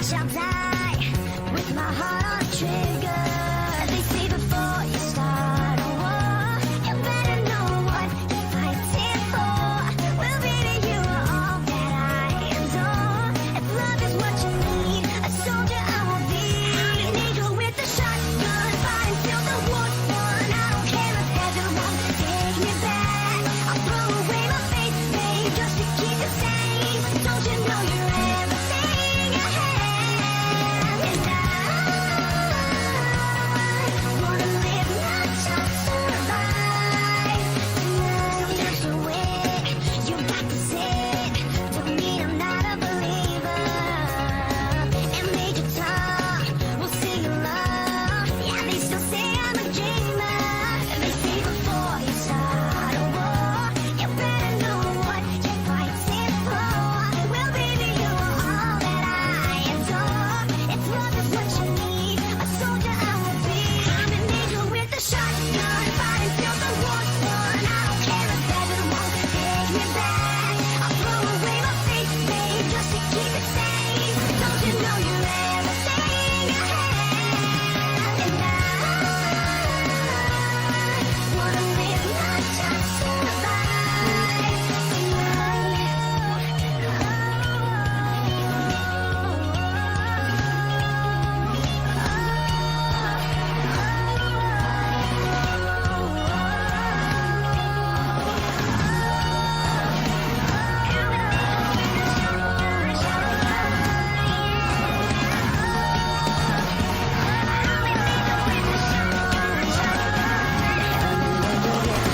shall die with my heart on the trigger. They say before you start a war, you better know what you're fighting for. Well, baby, you are all that I adore. If love is what you need, a soldier I will be. I'm an angel with a shotgun, fighting till the war's won. I don't care if heaven won't take me back. I'll throw away my faith, babe, just to keep it safe. Don't you know you're everything I have? And I wanna live, not just survive. Tonight, there's a way you got to say to me, I'm not a believer. And Major Tom will sing along. Yeah, they still say I'm a dreamer. They say before you start a war, you better know what you're fighting for. Well, baby, you are all that I adore. If love is what you need, a soldier I will be. I'm an angel with a shotgun, fighting till the war's won. I don't care if heaven won't take me back. I'll throw away my faith, babe, just to keep it safe. Don't you know you're everything I have? And I wanna live, not just survive.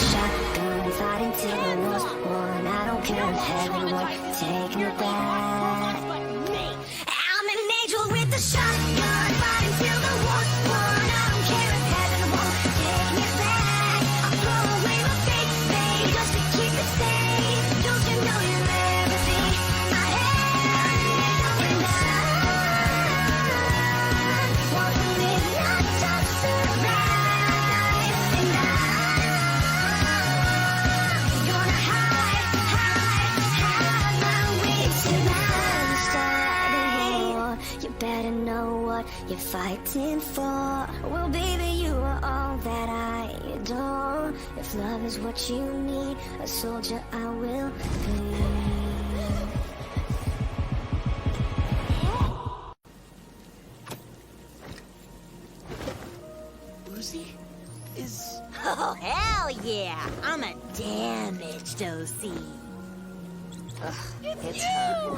Shotgun fighting till the war's won. I don't care if heaven won't take me back. I'm an angel with a shotgun fighting till the war's won. I don't care if heaven won't take me back. I'll throw away my faith, babe, just to keep it safe. Don't you know you're everything I have? And I want to live, not just survive. And gonna hide my wings tonight. Start a war, you better know what you're fighting for. Well, baby, you are all that I adore. If love is what you need, a soldier I will be. Uzi is... Oh, hell yeah! I'm a damaged OC. It's her.